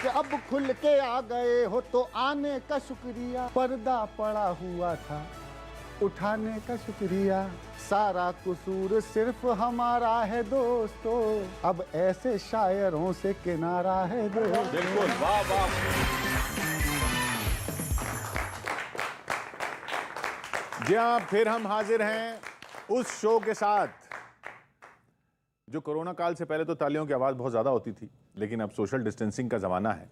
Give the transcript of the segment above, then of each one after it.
कि अब खुल के आ गए हो तो आने का शुक्रिया, पर्दा पड़ा हुआ था उठाने का शुक्रिया, सारा कसूर सिर्फ हमारा है दोस्तों, अब ऐसे शायरों से किनारा है दोस्तों। बिल्कुल, वाह वाह। जी हाँ, फिर हम हाजिर हैं उस शो के साथ जो कोरोना काल से पहले तो तालियों की आवाज बहुत ज्यादा होती थी, लेकिन अब सोशल डिस्टेंसिंग का जमाना है।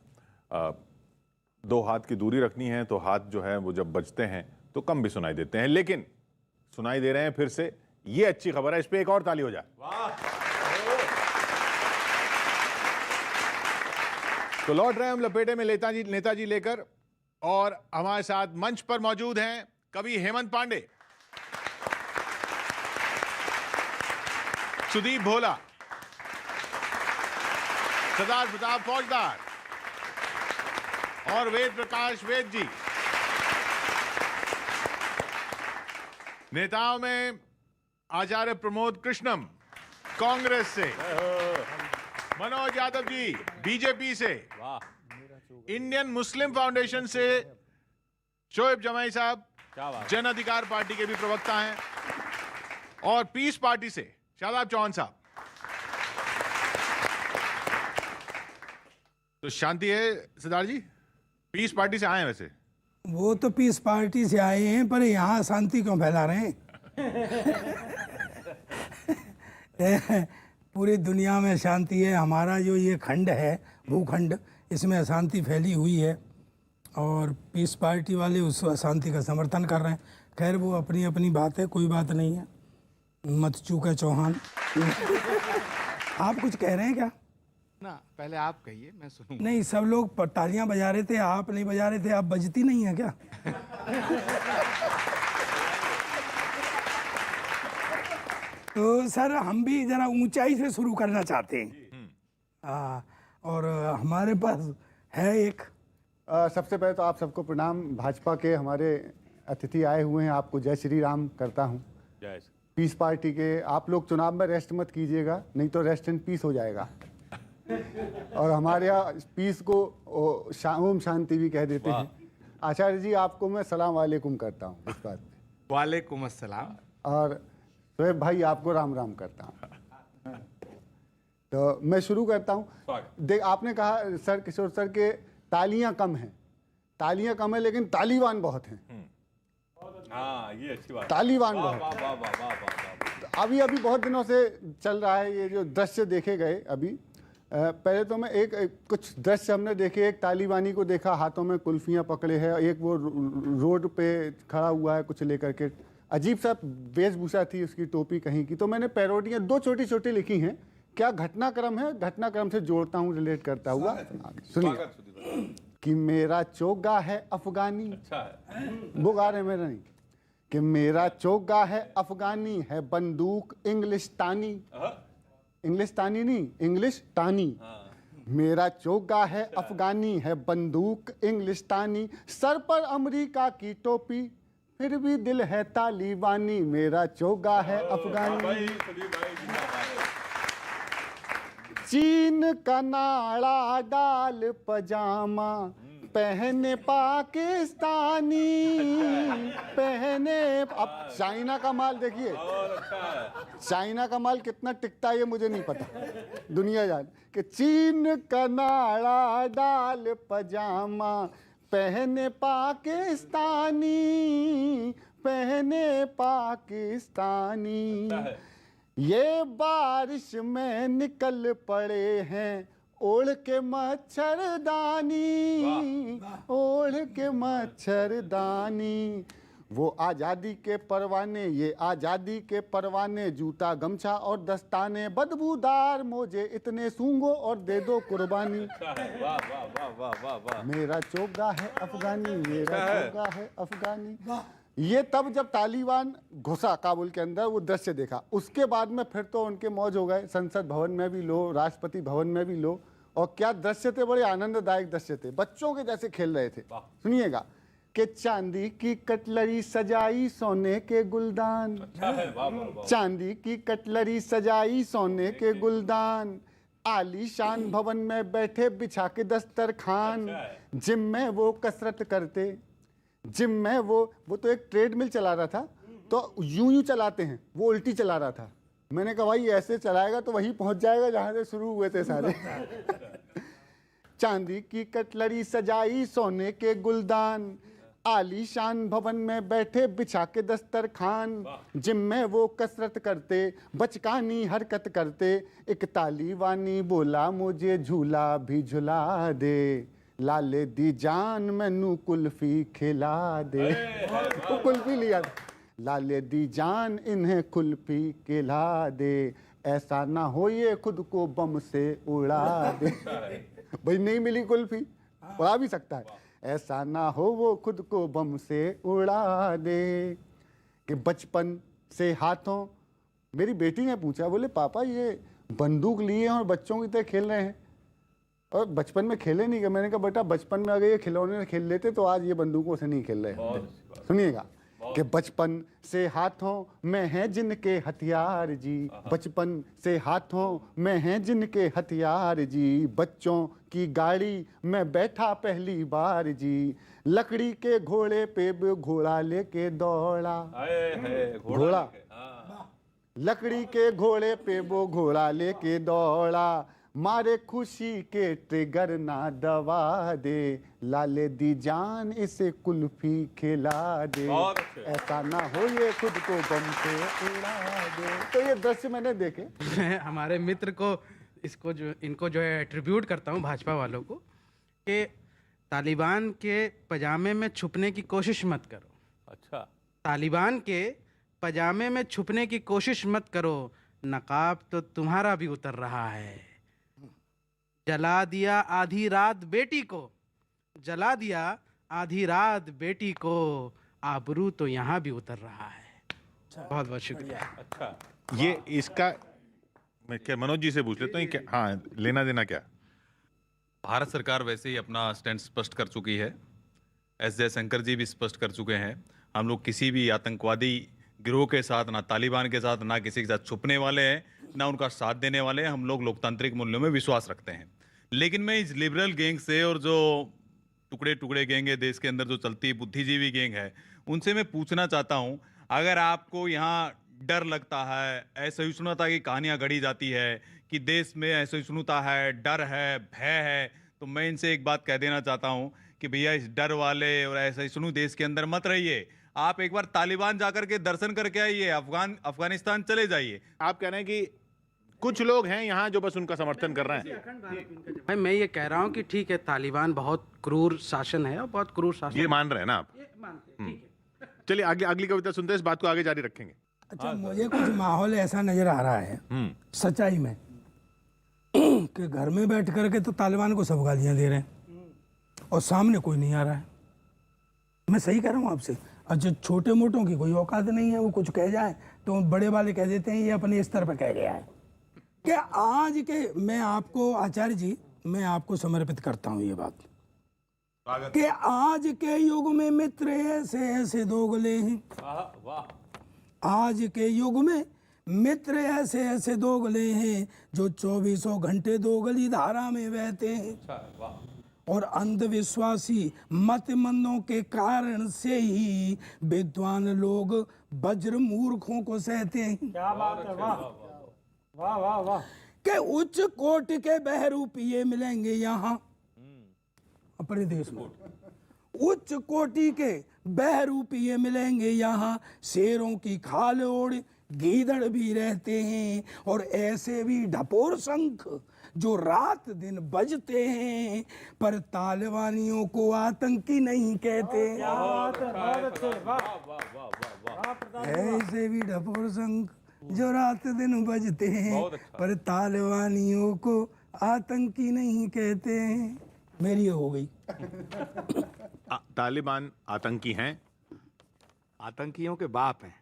2 हाथ की दूरी रखनी है तो हाथ जो है वो जब बजते हैं तो कम भी सुनाई देते हैं, लेकिन सुनाई दे रहे हैं फिर से। ये अच्छी खबर है, इस पे एक और ताली हो जाए। तो लौट रहे हैं हम लपेटे में नेताजी लेकर, और हमारे साथ मंच पर मौजूद हैं कवि हेमंत पांडे, सुदीप भोला, सरदार प्रताप फौजदार और वेद प्रकाश वेद जी। नेताओं में आचार्य प्रमोद कृष्णम कांग्रेस से, मनोज यादव जी बीजेपी से, इंडियन मुस्लिम फाउंडेशन से शोएब जमाई साहब जन अधिकार पार्टी के भी प्रवक्ता हैं, और पीस पार्टी से शादाब चौहान साहब। तो शांति है सरदार जी, पीस पार्टी से आए हैं वैसे? वो तो पीस पार्टी से आए हैं, पर यहाँ शांति क्यों फैला रहे हैं? पूरी दुनिया में शांति है, हमारा जो ये खंड है, भूखंड, इसमें अशांति फैली हुई है और पीस पार्टी वाले उस अशांति का समर्थन कर रहे हैं। खैर वो अपनी अपनी बात है, कोई बात नहीं है, मत चूके चौहान। आप कुछ कह रहे हैं क्या? ना, पहले आप कहिए, मैं सुनूंगा। नहीं, सब लोग तालियां बजा रहे थे, आप नहीं बजा रहे थे। आप बजती नहीं है क्या? तो सर हम भी जरा ऊंचाई से शुरू करना चाहते हैं। और हमारे पास है एक सबसे पहले तो आप सबको प्रणाम। भाजपा के हमारे अतिथि आए हुए हैं, आपको जय श्री राम करता हूं। पीस पार्टी के आप लोग चुनाव में रेस्ट मत कीजिएगा, नहीं तो रेस्ट एंड पीस हो जाएगा। और हमारे यहाँ पीस को ओम शांति भी कह देते हैं। आचार्य जी आपको मैं सलाम वालेकुम करता हूँ इस बात पे। वालेकुम अस्सलाम। और शोएब भाई आपको राम राम करता हूँ। तो मैं शुरू करता हूँ। देख, आपने कहा सर, किशोर सर के तालियां कम हैं, तालियां कम है लेकिन तालिबान बहुत हैं। हाँ, ये अच्छी बात। तालिबान बहुत। अभी बहुत दिनों से चल रहा है ये जो दृश्य देखे गए। अभी पहले तो मैं एक कुछ दृश्य हमने देखे। एक तालिबानी को देखा, हाथों में कुल्फियां पकड़े है, एक वो रोड पे खड़ा हुआ है कुछ लेकर के, अजीब सा वेशभूषा थी उसकी, टोपी कहीं की। तो मैंने पैरोडियां 2 छोटी लिखी हैं। क्या घटनाक्रम है, घटनाक्रम से जोड़ता हूँ, रिलेट करता हुआ। सुनिए कि मेरा चोगा है अफगानी, वो गा रहे मेरा नहीं, कि मेरा चोगा है अफगानी, है बंदूक इंग्लिशतानी, इंग्लिशतानी नहीं, इंग्लिशतानी। मेरा चोगा है अफगानी, है बंदूक इंग्लिशतानी, सर पर अमेरिका की टोपी, फिर भी दिल है तालिबानी। मेरा चोगा है अफगानी। चीन का नाड़ा डाल पजामा, पहने पाकिस्तानी, पहने। अब चाइना का माल देखिए, चाइना का माल कितना टिकता है ये मुझे नहीं पता, दुनिया जान कि चीन का नाड़ा डाल पजामा, पहने पाकिस्तानी, पहने पाकिस्तानी। ये बारिश में निकल पड़े हैं ओढ़ के मच्छरदानी, ओढ़ के मच्छरदानी। वो आज़ादी के परवाने, ये आज़ादी के परवाने, जूता गमछा और दस्ताने, बदबूदार मोजे इतने सूंघो और दे दो कुर्बानी। मेरा चोगा है अफगानी, मेरा चोगा है अफगानी। ये तब जब तालिबान घुसा काबुल के अंदर, वो दृश्य देखा। उसके बाद में फिर तो उनके मौज हो गए, संसद भवन में भी लो, राष्ट्रपति भवन में भी लो। और क्या दृश्य थे, बड़े आनंददायक दृश्य थे, बच्चों के जैसे खेल रहे थे। सुनिएगा कि चांदी की कटलरी सजाई सोने के गुलदान, चांदी की कटलरी सजाई सोने के गुलदान, आलीशान भवन में बैठे बिछा के दस्तरखान, जिम में वो कसरत करते, जिम में वो तो एक ट्रेडमिल चला रहा था, तो यूं चलाते हैं, वो उल्टी चला रहा था। मैंने कहा भाई ऐसे चलाएगा तो वहीं पहुंच जाएगा जहां से शुरू हुए थे सारे। चांदी की कटलरी सजाई सोने के गुलदान, आलीशान भवन में बैठे बिछा के दस्तरखान, जिम में वो कसरत करते, बचकानी हरकत करते, एक तालीवानी बोला मुझे झूला भी झुला दे, लाले दी जान मैनू कुल्फी खिला दे। वो कुल्फी लिया, लाले दी जान इन्हें कुल्फी खिला दे, ऐसा ना हो ये खुद को बम से उड़ा दे। भाई नहीं मिली कुल्फी, उड़ा भी सकता है, ऐसा ना हो वो खुद को बम से उड़ा दे। कि बचपन से हाथों, मेरी बेटी ने पूछा, बोले पापा ये बंदूक लिए हैं और बच्चों की तरह खेल रहे हैं, और बचपन में खेले नहीं क्या? मैंने कहा बेटा बचपन में अगर ये खिलौने खेल लेते तो आज ये बंदूकों से नहीं खेल रहे। सुनिएगा कि बचपन से हाथों में हैं जिनके हथियार जी, बचपन से हाथों में हैं जिनके हथियार जी, बच्चों की गाड़ी में बैठा पहली बार जी, लकड़ी के घोड़े पे घोड़ा लेके दौड़ा, घोड़ा लकड़ी के घोड़े पे वो घोड़ा लेके दौड़ा, मारे खुशी के ट्रिगर ना दबा दे, लाले दी जान इसे कुल्फी खिला दे, ऐसा ना हो ये खुद को बम से उड़ा दे। तो ये दृश्य मैंने देखे। मैं हमारे मित्र को इनको जो है एट्रीब्यूट करता हूँ भाजपा वालों को, कि तालिबान के पजामे में छुपने की कोशिश मत करो। अच्छा, तालिबान के पजामे में छुपने की कोशिश मत करो, नकाब तो तुम्हारा भी उतर रहा है। जला दिया आधी रात बेटी को, जला दिया आधी रात बेटी को, आबरू तो यहाँ भी उतर रहा है। बहुत बहुत शुक्रिया। अच्छा, ये इसका मैं क्या मनोज जी से पूछ लेता हूँ, क्या हाँ लेना देना क्या? भारत सरकार वैसे ही अपना स्टैंड स्पष्ट कर चुकी है, एस जयशंकर जी भी स्पष्ट कर चुके हैं। हम लोग किसी भी आतंकवादी गिरोह के साथ, ना तालिबान के साथ, ना किसी के साथ छुपने वाले हैं, ना उनका साथ देने वाले हैं। हम लोग लोकतांत्रिक मूल्यों में विश्वास रखते हैं। लेकिन मैं इस लिबरल गैंग से, और जो टुकड़े टुकड़े गैंग है देश के अंदर, जो चलती बुद्धिजीवी गैंग है, उनसे मैं पूछना चाहता हूं, अगर आपको यहाँ डर लगता है, असहिष्णुता की कहानियां गढ़ी जाती है कि देश में असहिष्णुता है, डर है, भय है, तो मैं इनसे एक बात कह देना चाहता हूं कि भैया इस डर वाले और असहिष्णु देश के अंदर मत रहिए। आप एक बार तालिबान जाकर के दर्शन करके आइए, अफगानिस्तान चले जाइए। आप कह रहे हैं कि कुछ लोग हैं यहाँ जो बस उनका समर्थन कर रहे हैं। भाई मैं ये कह रहा हूँ कि ठीक है, तालिबान बहुत क्रूर शासन है और बहुत क्रूर शासन, ये मान रहे हैं ना आप? मानते हैं, ठीक है। चलिए अगली कविता सुनते हैं, इस बात को आगे जारी रखेंगे। अच्छा, मुझे कुछ माहौल ऐसा नजर आ रहा है सच्चाई में कि घर में बैठ करके तो तालिबान को सब गालियां दे रहे हैं और सामने कोई नहीं आ रहा है। मैं सही कह रहा हूँ आपसे? अच्छा, छोटे मोटों की कोई औकात नहीं है, वो कुछ कह जाए तो बड़े वाले कह देते हैं ये अपने स्तर पर कह गया है। कि आज के, मैं आपको आचार्य जी, मैं आपको समर्पित करता हूँ ये बात, कि आज के युग में मित्र ऐसे ऐसे दोगले हैं, आज के युग में मित्र ऐसे ऐसे दोगले हैं जो 24 घंटे दोगली धारा में बहते हैं, और अंधविश्वासी मतमंदों के कारण से ही विद्वान लोग वज्र मूर्खों को सहते हैं। क्या बात है, वाह वाह वाह वाह। के उच्च कोटि के बहरूपिये मिलेंगे यहाँ अपने देश में, उच्च कोटि के बहरूपिये मिलेंगे यहाँ, शेरों की खाल ओढ़ गीदड़ भी रहते हैं, और ऐसे भी ढपोर शंख जो रात दिन बजते हैं, पर तालिबानियों को आतंकी नहीं कहते। ऐसे भी ढपोर शंख जो रात दिन बजते हैं, पर तालिबानियों को आतंकी नहीं कहते हैं। मेरी हो गई। तालिबान आतंकी हैं? आतंकियों के बाप हैं।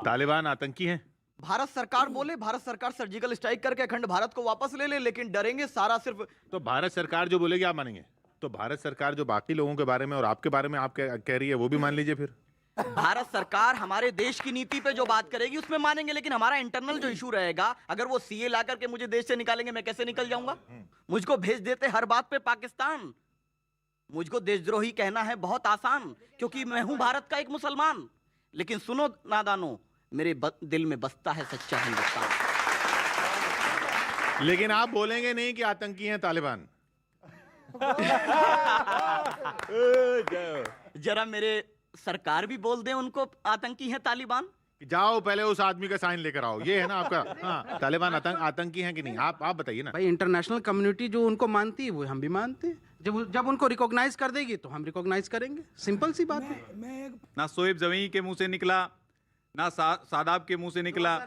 तालिबान आतंकी हैं? भारत सरकार बोले, भारत सरकार सर्जिकल स्ट्राइक करके अखंड भारत को वापस ले ले, लेकिन डरेंगे सारा सिर्फ। तो भारत सरकार जो बोलेगी आप मानेंगे? तो भारत सरकार जो बाकी लोगों के बारे में और आपके बारे में आप कह रही है वो भी मान लीजिए फिर। भारत सरकार हमारे देश की नीति पे जो बात करेगी उसमें मानेंगे, लेकिन हमारा इंटरनल जो इशू रहेगा, अगर वो सीए ला करके मुझे देश से निकालेंगे, मैं कैसे निकल जाऊंगा? मुझको भेज देते हर बात पे पाकिस्तान। मुझको देशद्रोही कहना है बहुत आसान, क्योंकि मैं हूं भारत का एक मुसलमान। लेकिन सुनो नादानो, मेरे दिल में बसता है सच्चा हिंदुस्तान। लेकिन आप बोलेंगे नहीं कि आतंकी हैं तालिबान। जरा मेरे सरकार भी बोल दें उनको आतंकी हैं तालिबान। जाओ पहले उस आदमी का साइन लेकर आओ, ये है ना आपका। हाँ, तालिबान आतंकी हैं कि नहीं, आप बताइए ना भाई इंटरनेशनल कम्युनिटी जो उनको मानती है वो हम भी मानते हैं। जब उनको रिकॉग्नाइज कर देगी तो हम रिकॉग्नाइज करेंगे, सिंपल सी बात है। ना शोएब जवी के मुंह से निकला, ना सादाब के मुंह से निकला,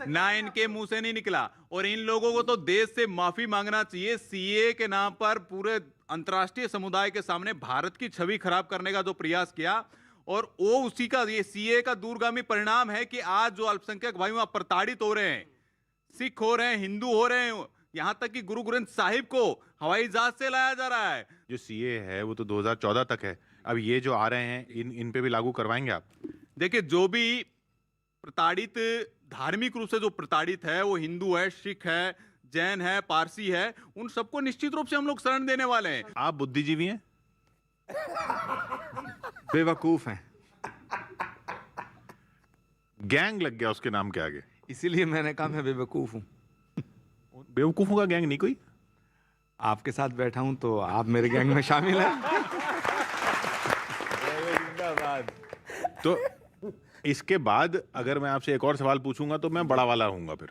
ना इनके मुंह से नहीं निकला। और इन लोगों को तो देश से माफी मांगना चाहिए। सीए के नाम पर पूरे अंतर्राष्ट्रीय समुदाय के सामने भारत की छवि खराब करने का जो प्रयास किया, और वो उसी का, ये सीए का दूरगामी परिणाम है कि आज जो अल्पसंख्यक भाई वहां प्रताड़ित हो रहे हैं, सिख हो रहे हैं, हिंदू हो रहे हैं, यहां तक कि गुरु ग्रंथ साहिब को हवाई जहाज से लाया जा रहा है। जो सीए है वो तो 2014 तक है, अब ये जो आ रहे हैं इन पे भी लागू करवाएंगे आप? देखिए, जो भी प्रताड़ित, धार्मिक रूप से जो प्रताड़ित है, वो हिंदू है, सिख है, जैन है, पारसी है, उन सबको निश्चित रूप से हम लोग शरण देने वाले हैं। आप बुद्धिजीवी हैं? बेवकूफ हैं, गैंग लग गया उसके नाम के आगे, इसीलिए मैंने कहा मैं बेवकूफ हूं। बेवकूफों का गैंग नहीं कोई? आपके साथ बैठा हूं तो आप मेरे गैंग में शामिल हैं। तो इसके बाद अगर मैं आपसे एक और सवाल पूछूंगा तो मैं बड़ा वाला रहूंगा फिर।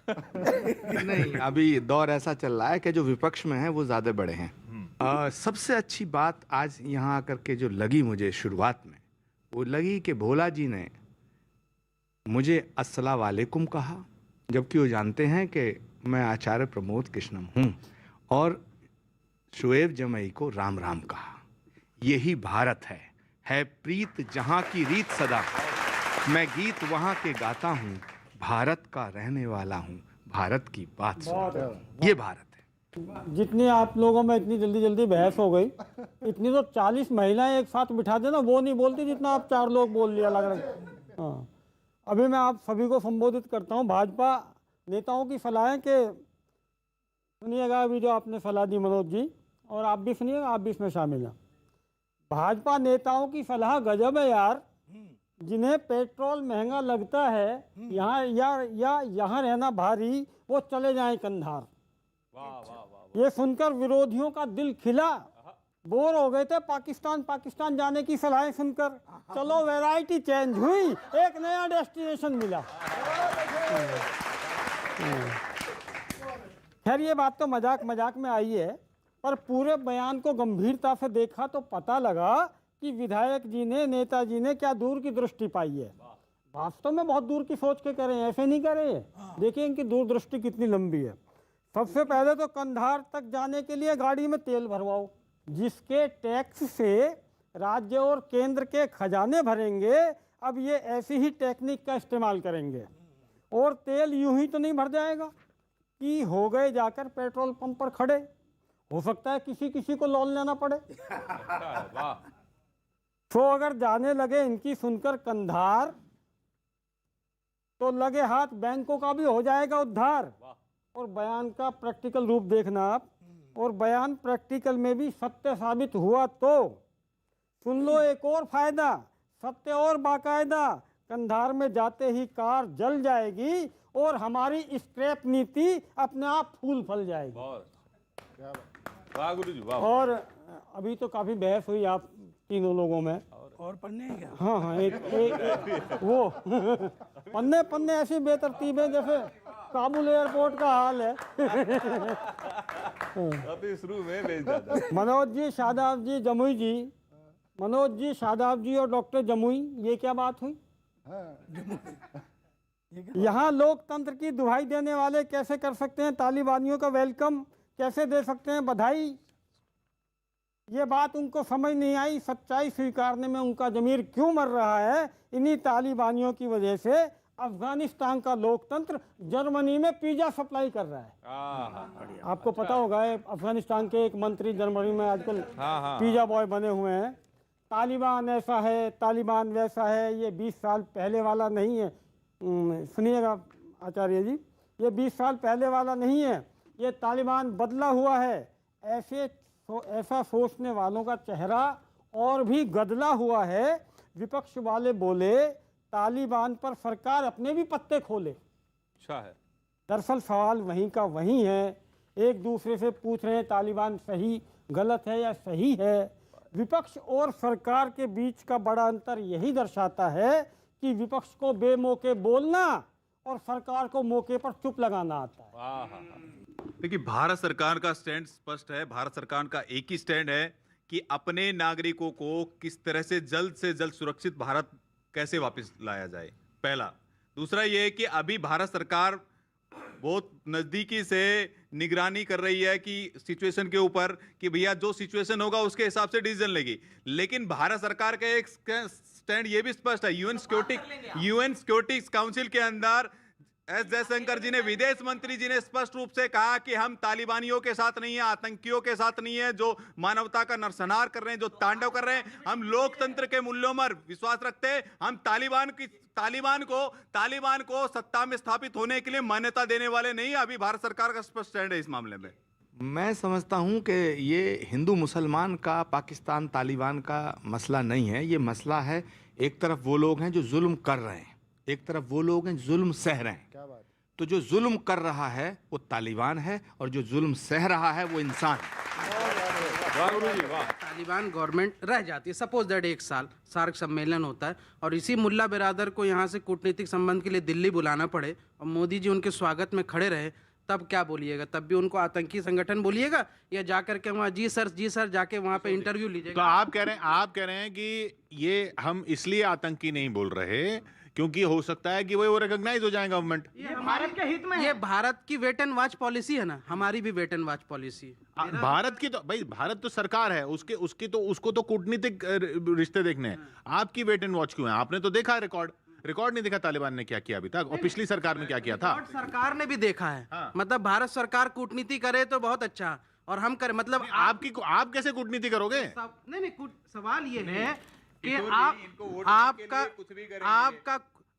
नहीं, अभी दौर ऐसा चल रहा है कि जो विपक्ष में है वो ज्यादा बड़े हैं। सबसे अच्छी बात आज यहाँ आकर के जो लगी मुझे शुरुआत में, वो लगी कि भोला जी ने मुझे अस्सलाम वालेकुम कहा, जबकि वो जानते हैं कि मैं आचार्य प्रमोद कृष्णम हूँ, और शोएब जमई को राम राम कहा। यही भारत है प्रीत जहाँ की रीत सदा, मैं गीत वहाँ के गाता हूँ, भारत का रहने वाला हूँ, भारत की बात सुन। ये भारत है। जितनी आप लोगों में इतनी जल्दी जल्दी बहस हो गई, इतनी तो 40 महिलाएं एक साथ बिठा देना, वो नहीं बोलती जितना आप 4 लोग बोल लिया लग रहा है। हाँ, अभी मैं आप सभी को संबोधित करता हूँ। भाजपा नेताओं की सलाहें कि सुनिएगा, अभी जो आपने सलाह दी मनोज जी, और आप भी सुनिएगा, आप भी इसमें शामिल हैं। भाजपा नेताओं की सलाह गजब है यार। जिन्हें पेट्रोल महंगा लगता है, यहाँ यहाँ रहना भारी, वो चले जाएं कंधार। ये सुनकर विरोधियों का दिल खिला, बोर हो गए थे पाकिस्तान जाने की सलाहें सुनकर। चलो वैरायटी चेंज हुई, एक नया डेस्टिनेशन मिला। खैर ये बात तो मजाक में आई है, पर पूरे बयान को गंभीरता से देखा तो पता लगा कि विधायक जी ने, नेताजी ने क्या दूर की दृष्टि पाई है। वास्तव में बहुत दूर की सोच के करें, ऐसे नहीं करें। देखिए इनकी दूरदृष्टि कितनी लंबी है। सबसे पहले तो कंधार तक जाने के लिए गाड़ी में तेल भरवाओ, जिसके टैक्स से राज्य और केंद्र के खजाने भरेंगे। अब ये ऐसी ही टेक्निक का इस्तेमाल करेंगे, और तेल यूं ही तो नहीं भर जाएगा कि हो गए जाकर पेट्रोल पंप पर खड़े। हो सकता है किसी को लोन लेना पड़े। तो अगर जाने लगे इनकी सुनकर कंधार, तो लगे हाथ बैंकों का भी हो जाएगा उद्धार। और बयान का प्रैक्टिकल रूप देखना आप, और बयान प्रैक्टिकल में भी सत्य साबित हुआ तो सुन लो एक और फायदा, सत्य और बाकायदा। कंधार में जाते ही कार जल जाएगी, और हमारी स्क्रैप नीति अपने आप फूल फल जाएगी। वाह गुरु जी, वाह। और अभी तो काफी बहस हुई आप तीनों लोगों में। और पढ़ने हैं क्या? हाँ, एक वो पन्ने ऐसी बेतरतीब है जैसे काबुल एयरपोर्ट का हाल है। शुरू में भेज जाता। मनोज जी, शादाब जी, जमुई जी, मनोज जी, शादाब जी और डॉक्टर जमुई, ये क्या बात हुई? यहाँ लोकतंत्र की दुहाई देने वाले कैसे कर सकते हैं तालिबानियों का वेलकम, कैसे दे सकते हैं बधाई? ये बात उनको समझ नहीं आई। सच्चाई स्वीकारने में उनका ज़मीर क्यों मर रहा है? इन्हीं तालिबानियों की वजह से अफगानिस्तान का लोकतंत्र जर्मनी में पिज्जा सप्लाई कर रहा है। आपको पता होगा अफगानिस्तान के एक मंत्री जर्मनी में आजकल पिज्जा बॉय बने हुए हैं। तालिबान ऐसा है, तालिबान वैसा है, ये 20 साल पहले वाला नहीं है। सुनिएगा आचार्य जी, ये 20 साल पहले वाला नहीं है, ये तालिबान बदला हुआ है। ऐसा सोचने वालों का चेहरा और भी गदला हुआ है। विपक्ष वाले बोले तालिबान पर सरकार अपने भी पत्ते खोले। अच्छा है। दरअसल सवाल वहीं का वहीं है, एक दूसरे से पूछ रहे हैं तालिबान सही गलत है या सही है। विपक्ष और सरकार के बीच का बड़ा अंतर यही दर्शाता है कि विपक्ष को बेमौके बोलना और सरकार को मौके पर चुप लगाना आता है। देखिए, भारत सरकार का स्टैंड स्पष्ट है। भारत सरकार का एक ही स्टैंड है कि अपने नागरिकों को किस तरह से जल्द सुरक्षित भारत कैसे वापस लाया जाए, पहला। दूसरा ये है कि अभी भारत सरकार बहुत नज़दीकी से निगरानी कर रही है कि सिचुएशन के ऊपर, कि भैया जो सिचुएशन होगा उसके हिसाब से डिसीजन लेगी। लेकिन भारत सरकार का एक स्टैंड ये भी स्पष्ट है। यूएन सिक्योरिटी काउंसिल के अंदर एस जयशंकर जी ने, विदेश मंत्री जी ने स्पष्ट रूप से कहा कि हम तालिबानियों के साथ नहीं है, आतंकियों के साथ नहीं है, जो मानवता का नरसंहार कर रहे हैं, जो तांडव कर रहे हैं। हम लोकतंत्र के मूल्यों पर विश्वास रखते हैं। हम तालिबान को सत्ता में स्थापित होने के लिए मान्यता देने वाले नहीं। अभी भारत सरकार का स्पष्ट स्टैंड है इस मामले में। मैं समझता हूं कि ये हिंदू मुसलमान का, पाकिस्तान तालिबान का मसला नहीं है। ये मसला है, एक तरफ वो लोग हैं जो जुल्म कर रहे हैं, एक तरफ वो लोग हैं जो जुल्म सह रहे हैं। तो जो जुल्म कर रहा है वो तालिबान है और जो जुल्म सह रहा है वो इंसान है। तालिबान गवर्नमेंट रह जाती है, सपोज दैट एक साल सार्क सम्मेलन होता है और इसी मुल्ला बिरादर को यहाँ से कूटनीतिक संबंध के लिए दिल्ली बुलाना पड़े और मोदी जी उनके स्वागत में खड़े रहे, तब क्या बोलिएगा? तब भी उनको आतंकी संगठन बोलिएगा या जाकर के वहाँ जी सर जाके वहाँ पे इंटरव्यू लीजिएगा? तो आप कह रहे हैं कि ये हम इसलिए आतंकी नहीं बोल रहे क्योंकि हो सकता है कि वो रिकॉग्नाइज हो जाए गवर्नमेंट। ये भारत के हित में, ये भारत की वेट एंड वॉच पॉलिसी है ना, हमारी भी वेट एंड वॉच पॉलिसी है। भारत की तो भाई, भारत तो सरकार है, उसको तो कूटनीतिक रिश्ते देखने हैं। आपकी वेट एंड वॉच क्यों है? आपने तो देखा रिकॉर्ड नहीं देखा तालिबान ने क्या किया अभी तक, और पिछली सरकार में क्या किया था। सरकार ने भी देखा है। मतलब भारत सरकार कूटनीति करे तो बहुत अच्छा, और हम करें मतलब आप कैसे कूटनीति करोगे? नहीं, सवाल ये है कि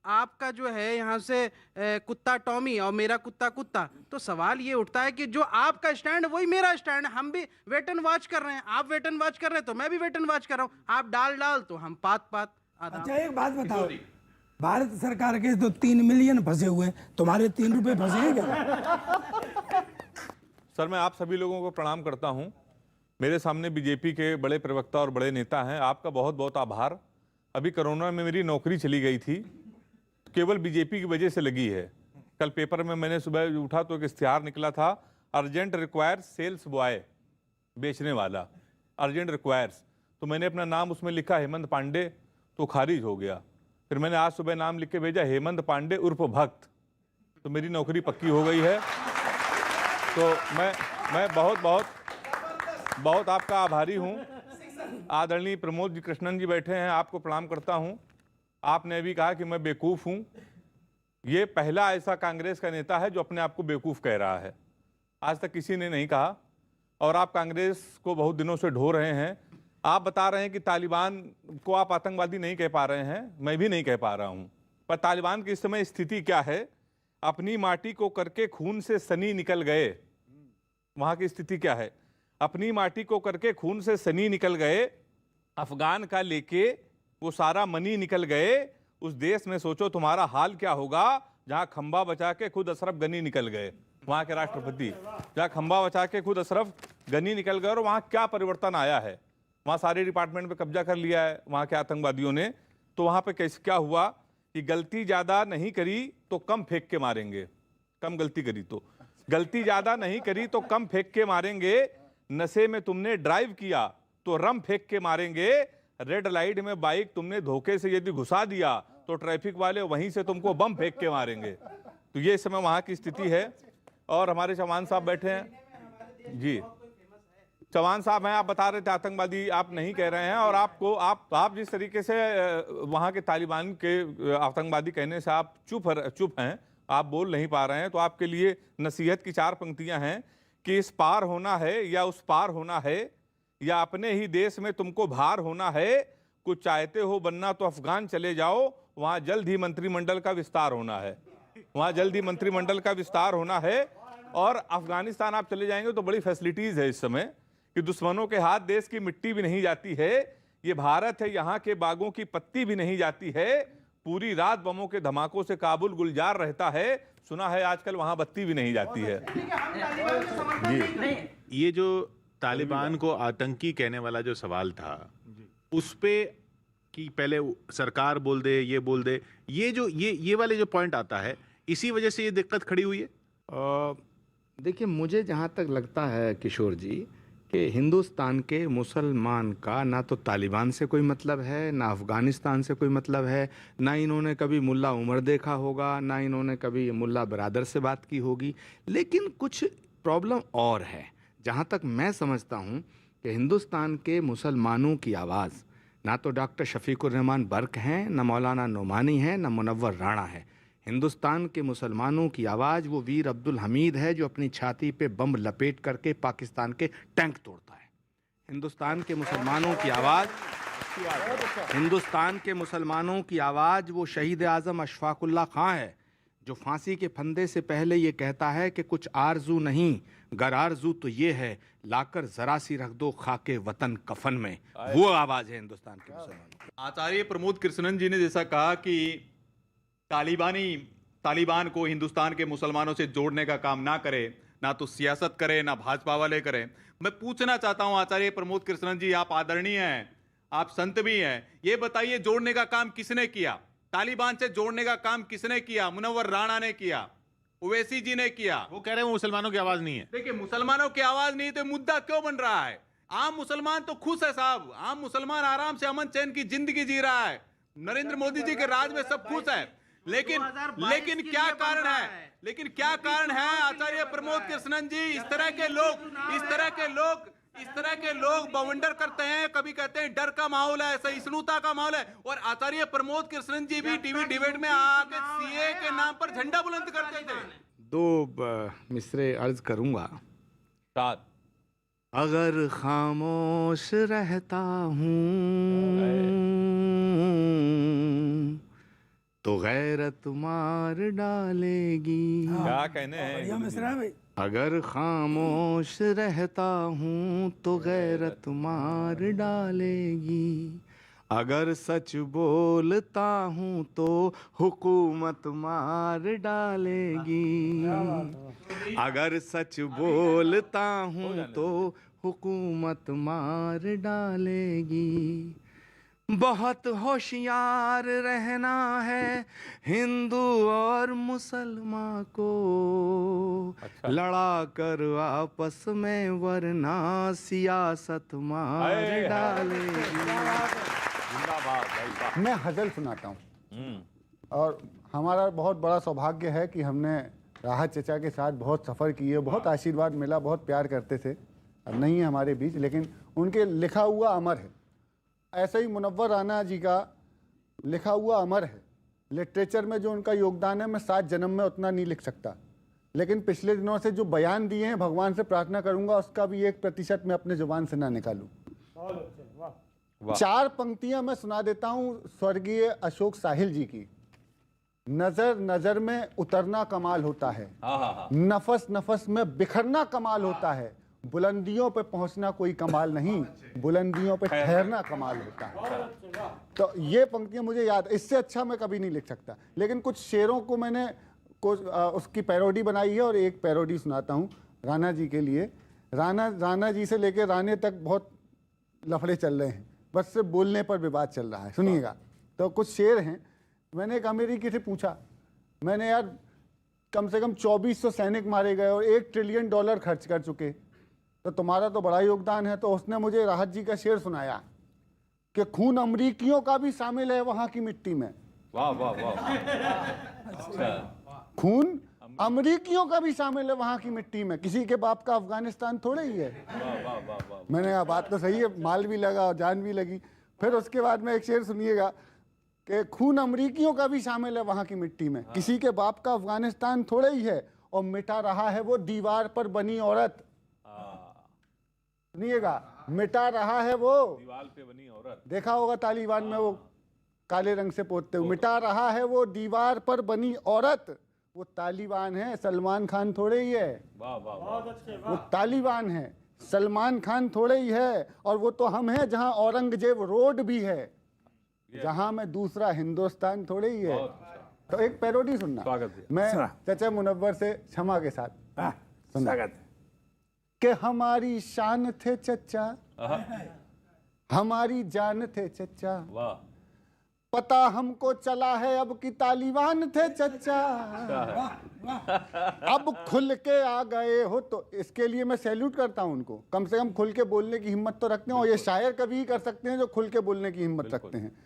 आपका जो है यहाँ से कुत्ता टॉमी और मेरा कुत्ता, तो सवाल ये उठता है कि जो आपका स्टैंड वही मेरा स्टैंड। हम भी वेट एंड वॉच कर रहे हैं, आप वेट एंड वॉच कर रहे हैं तो मैं भी वेट एंड वॉच कर रहा हूँ। आप डाल तो हम पात। अच्छा, एक बात बताओ, भारत सरकार के तो 3 मिलियन फंसे हुए हैं, तुम्हारे 3 रुपए फंसे हैं क्या? सर, मैं आप सभी लोगों को प्रणाम करता हूं। मेरे सामने बीजेपी के बड़े प्रवक्ता और बड़े नेता हैं, आपका बहुत बहुत आभार। अभी कोरोना में मेरी नौकरी चली गई थी, केवल बीजेपी की वजह से लगी है। कल पेपर में मैंने सुबह उठा तो एक इश्तिहार निकला था, अर्जेंट रिक्वायर्स सेल्स बॉय, बेचने वाला, अर्जेंट रिक्वायर्स। तो मैंने अपना नाम उसमें लिखा हेमंत पांडे, तो खारिज हो गया। फिर मैंने आज सुबह नाम लिख के भेजा हेमंत पांडे उर्फ भक्त, तो मेरी नौकरी पक्की हो गई है। तो मैं बहुत आपका आभारी हूँ। आदरणीय प्रमोद जी कृष्णन जी बैठे हैं, आपको प्रणाम करता हूँ। आपने भी कहा कि मैं बेवकूफ़ हूँ। ये पहला ऐसा कांग्रेस का नेता है जो अपने आप को बेवकूफ़ कह रहा है, आज तक किसी ने नहीं कहा। और आप कांग्रेस को बहुत दिनों से ढो रहे हैं। आप बता रहे हैं कि तालिबान को आप आतंकवादी नहीं कह पा रहे हैं, मैं भी नहीं कह पा रहा हूँ। पर तालिबान की इस समय स्थिति क्या है? अपनी माटी को करके खून से सनी निकल गए। वहाँ की स्थिति क्या है? अपनी माटी को करके खून से सनी निकल गए, अफगान का लेके वो सारा मनी निकल गए। उस देश में सोचो तुम्हारा हाल क्या होगा जहाँ खंबा बचा के खुद अशरफ गनी निकल गए, वहाँ के राष्ट्रपति, जहाँ खंबा बचा के खुद अशरफ गनी निकल गए। और वहाँ क्या परिवर्तन आया है? वहाँ सारे डिपार्टमेंट पे कब्जा कर लिया है वहाँ के आतंकवादियों ने। तो वहाँ पे कैसे क्या हुआ कि गलती ज़्यादा नहीं करी तो कम फेंक के मारेंगे, कम गलती करी तो, गलती ज़्यादा नहीं करी तो कम फेंक के मारेंगे। नशे में तुमने ड्राइव किया तो रम फेंक के मारेंगे। रेड लाइट में बाइक तुमने धोखे से यदि घुसा दिया तो ट्रैफिक वाले वहीं से तुमको बम फेंक के मारेंगे। तो ये इस समय वहाँ की स्थिति है। और हमारे चौहान साहब बैठे हैं जी, चौहान साहब हैं, आप बता रहे थे आतंकवादी आप नहीं कह रहे हैं। और आप जिस तरीके से वहाँ के तालिबान के आतंकवादी कहने से आप चुप हैं, आप बोल नहीं पा रहे हैं। तो आपके लिए नसीहत की 4 पंक्तियां हैं कि इस पार होना है या उस पार होना है, या अपने ही देश में तुमको भार होना है, कुछ चाहते हो बनना तो अफगान चले जाओ, वहां जल्द ही मंत्रिमंडल का विस्तार होना है, वहां जल्द ही मंत्रिमंडल का विस्तार होना है। और अफगानिस्तान आप चले जाएंगे तो बड़ी फैसिलिटीज है इस समय कि दुश्मनों के हाथ देश की मिट्टी भी नहीं जाती है। ये भारत है, यहाँ के बागों की पत्ती भी नहीं जाती है। पूरी रात बमों के धमाकों से काबुल गुलजार रहता है। सुना है आजकल वहां बत्ती भी नहीं जाती है। ये जो तालिबान को आतंकी कहने वाला जो सवाल था, उस पे कि पहले सरकार बोल दे, ये बोल दे, ये वाले जो पॉइंट आता है, इसी वजह से ये दिक्कत खड़ी हुई है। देखिए, मुझे जहाँ तक लगता है किशोर जी कि हिंदुस्तान के मुसलमान का ना तो तालिबान से कोई मतलब है, ना अफ़गानिस्तान से कोई मतलब है, ना इन्होंने कभी मुल्ला उमर देखा होगा, ना इन्होंने कभी मुल्ला बरादर से बात की होगी। लेकिन कुछ प्रॉब्लम और है। जहाँ तक मैं समझता हूँ कि हिंदुस्तान के मुसलमानों की आवाज़ ना तो डॉक्टर शफीकुर रहमान बर्क हैं, ना मौलाना नोमानी हैं, ना मुनव्वर राणा है। हिंदुस्तान के मुसलमानों की आवाज़ वो वीर अब्दुल हमीद है जो अपनी छाती पे बम लपेट करके पाकिस्तान के टैंक तोड़ता है। हिंदुस्तान के मुसलमानों की आवाज़, हिंदुस्तान के मुसलमानों की आवाज़ वो शहीद आज़म अशफाकुल्ला खां है जो फांसी के फंदे से पहले ये कहता है कि कुछ आरजू नहीं, गर आरजू तो ये है, लाकर ज़रा सी रख दो खाके वतन कफन में। वो आवाज़ है हिंदुस्तान के मुसलमानों। आचार्य प्रमोद कृष्णन जी ने जैसा कहा कि तालिबान को हिंदुस्तान के मुसलमानों से जोड़ने का काम ना करे, ना तो सियासत करे, ना भाजपा वाले करें। मैं पूछना चाहता हूं आचार्य प्रमोद कृष्णन जी, आप आदरणीय हैं, आप संत भी हैं, ये बताइए जोड़ने का काम किसने किया? तालिबान से जोड़ने का काम किसने किया? मुनव्वर राणा ने किया, ओवैसी जी ने किया। वो कह रहे हैं मुसलमानों की आवाज नहीं है। देखिए, मुसलमानों की आवाज नहीं तो मुद्दा क्यों बन रहा है? आम मुसलमान तो खुश है साहब, आम मुसलमान आराम से अमन चैन की जिंदगी जी रहा है। नरेंद्र मोदी जी के राज में सब खुश है। लेकिन क्या कारण है? लेकिन क्या कारण है आचार्य प्रमोद कृष्णन जी? इस तरह के लोग बवंडर करते हैं, कभी कहते हैं डर का माहौल है, सहिष्णुता का माहौल है, और आचार्य प्रमोद कृष्णन जी भी टीवी डिबेट में आके सीए के नाम पर झंडा बुलंद करते थे। दो मिसरे अर्ज करूंगा। अगर खामोश रहता हूँ तो गैरत मार डालेगी। क्या कहने हैं? अगर खामोश रहता हूँ तो गैरत मार डालेगी, अगर सच बोलता हूँ तो हुकूमत मार डालेगी, अगर सच बोलता हूँ तो हुकूमत मार डालेगी। बहुत होशियार रहना है हिंदू और मुसलमान को, लड़ा कर आपस में वरना सियासत मार डालेगी। मैं गज़ल सुनाता हूँ, और हमारा बहुत बड़ा सौभाग्य है कि हमने राहत चचा के साथ बहुत सफ़र किए, बहुत आशीर्वाद मिला, बहुत प्यार करते थे। अब नहीं है हमारे बीच, लेकिन उनके लिखा हुआ अमर है। ऐसे ही मुनव्वर राणा जी का लिखा हुआ अमर है। लिटरेचर में जो उनका योगदान है, मैं 7 जन्म में उतना नहीं लिख सकता, लेकिन पिछले दिनों से जो बयान दिए हैं, भगवान से प्रार्थना करूंगा उसका भी 1% मैं अपने जुबान से ना निकालूं। 4 पंक्तियां मैं सुना देता हूं स्वर्गीय अशोक साहिल जी की। नजर नजर में उतरना कमाल होता है, नफस नफस में बिखरना कमाल होता है, बुलंदियों पे पहुंचना कोई कमाल नहीं, बुलंदियों पे ठहरना कमाल होता है। तो ये पंक्तियां मुझे याद, इससे अच्छा मैं कभी नहीं लिख सकता। लेकिन कुछ शेरों को मैंने उसकी पैरोडी बनाई है, और एक पैरोडी सुनाता हूँ राणा जी के लिए। राणा जी से लेकर राणे तक बहुत लफड़े चल रहे हैं, बस सिर्फ बोलने पर विवाद चल रहा है। सुनिएगा। तो कुछ शेर हैं। मैंने एक अमेरिकी से पूछा, मैंने यार कम से कम 2400 सैनिक मारे गए और $1 ट्रिलियन खर्च कर चुके, तो तुम्हारा तो बड़ा योगदान है। तो उसने मुझे राहत जी का शेर सुनाया कि खून अमरीकियों का भी शामिल है वहां की मिट्टी में। वाह वाह वाह। खून अमरीकियों का भी शामिल है वहां की मिट्टी में, किसी के बाप का अफगानिस्तान थोड़े ही है। मैंने कहा बात तो सही है, माल भी लगा और जान भी लगी। फिर उसके बाद में एक शेर सुनिएगा कि खून अमरीकियों का भी शामिल है वहां की मिट्टी में, किसी के बाप का अफगानिस्तान थोड़े ही है, और मिटा रहा है वो दीवार पर बनी औरत। सुनिएगा, मिटा रहा है वो, दीवार पे बनी औरत। देखा होगा तालिबान में वो काले रंग से पोतते हुए, मिटा रहा है वो दीवार पर बनी औरत। वो तालिबान है, सलमान खान थोड़े ही है। वाह वाह वाह। वो तालिबान है, सलमान खान थोड़े ही है। और वो तो हम हैं जहां औरंगजेब रोड भी है, जहां में दूसरा हिंदुस्तान थोड़े ही है। तो एक पैरोडी सुनना, स्वागत है। मैं चाचा मुनव्वर से क्षमा के साथ सुनना स्वागत है। कि हमारी शान थे चचा, हमारी जान थे चचा, वाह। पता हमको चला है अब कि तालिबान थे चचा। अब खुल के आ गए हो, तो इसके लिए मैं सैल्यूट करता हूं उनको। कम से कम खुल के बोलने की हिम्मत तो रखते हैं, और ये शायर कभी ही कर सकते हैं जो खुल के बोलने की हिम्मत रखते हैं।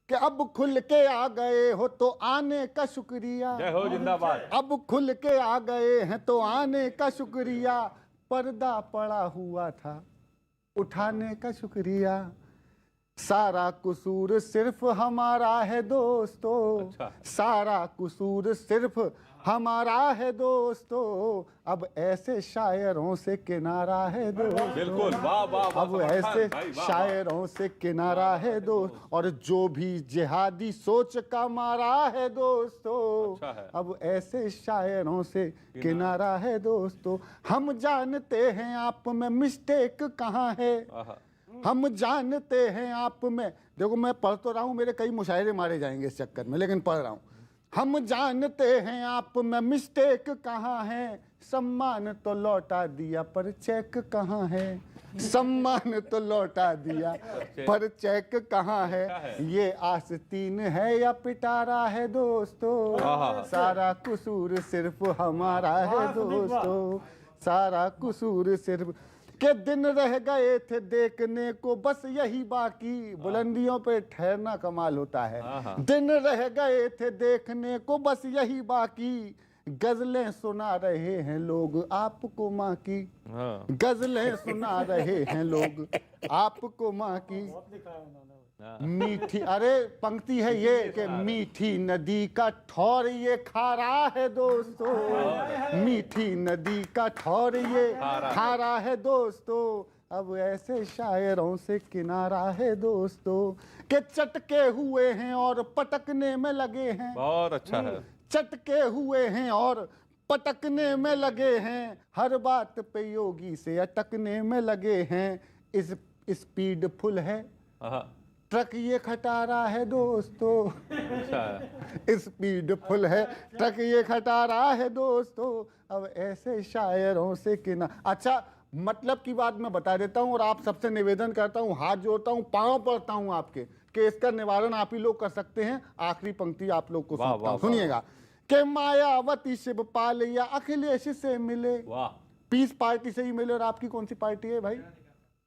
कि अब खुल के आ गए हो तो आने का शुक्रिया, जय हो, जिंदाबाद। अब खुल के आ गए हैं तो आने का शुक्रिया, पर्दा पड़ा हुआ था उठाने का शुक्रिया, सारा कसूर सिर्फ हमारा है दोस्तों, सारा कसूर सिर्फ हमारा है दोस्तों, अब ऐसे शायरों से किनारा है दोस्तों। बिल्कुल, वाह वाह वाह। अब ऐसे शायरों से किनारा है दोस्त, और जो भी जिहादी सोच का मारा है दोस्तों, अब ऐसे शायरों से किनारा है दोस्तों। हम जानते हैं आप में मिस्टेक कहाँ है, हम जानते हैं आप में, देखो मैं पढ़ तो रहा हूँ, मेरे कई मुशायरे मारे जाएंगे इस चक्कर में, लेकिन पढ़ रहा हूँ। हम जानते हैं आप में मिस्टेक कहाँ है, सम्मान तो लौटा दिया पर चेक कहाँ है, सम्मान तो लौटा दिया पर चेक कहाँ है, ये आस्तीन है या पिटारा है दोस्तों, सारा कसूर सिर्फ हमारा है दोस्तों, सारा कसूर सिर्फ के दिन रह गए थे देखने को बस यही बाकी, बुलंदियों पे ठहरना कमाल होता है। दिन रह गए थे देखने को बस यही बाकी, गजलें सुना रहे हैं लोग आपको माँ की, गजलें सुना रहे हैं लोग आपको माँ की। मीठी, अरे पंक्ति है ये कि मीठी नदी का ठौर ये खारा है दोस्तों, मीठी नदी का ठौर ये खारा है दोस्तों, अब ऐसे शायरों से किनारा है दोस्तों, के चटके हुए हैं और पटकने में लगे हैं, बहुत अच्छा है। चटके हुए हैं और पटकने में लगे हैं, हर बात पे योगी से अटकने में लगे हैं, इस स्पीड फुल है ट्रक ये खटारा है दोस्तों, स्पीड फुल है ट्रक ये खटारा है दोस्तों, अब ऐसे शायरों से किना। अच्छा, मतलब की बात मैं बता देता हूँ, और आप सबसे निवेदन करता हूँ, हाथ जोड़ता हूँ, पांव पड़ता हूँ आपके, कि इसका निवारण आप ही लोग कर सकते हैं। आखिरी पंक्ति आप लोग को सुनाता हूं, सुनिएगा। कि मायावती शिवपाल या अखिलेश से मिले, पीस पार्टी से ही मिले, और आपकी कौन सी पार्टी है भाई?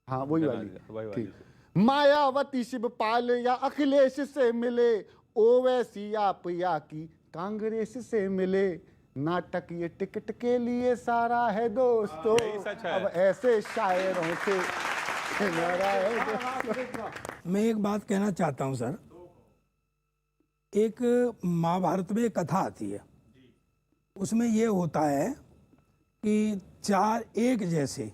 हाँ वही वाली, ठीक। मायावती शिवपाल या अखिलेश से मिले, ओवैसी आप या की कांग्रेस से मिले, नाटक ये टिकट के लिए सारा है दोस्तों, अब ऐसे शायरों से किनारा है दोस्तों। मैं एक बात कहना चाहता हूं सर, एक महाभारत में एक कथा आती है, उसमें ये होता है कि एक जैसे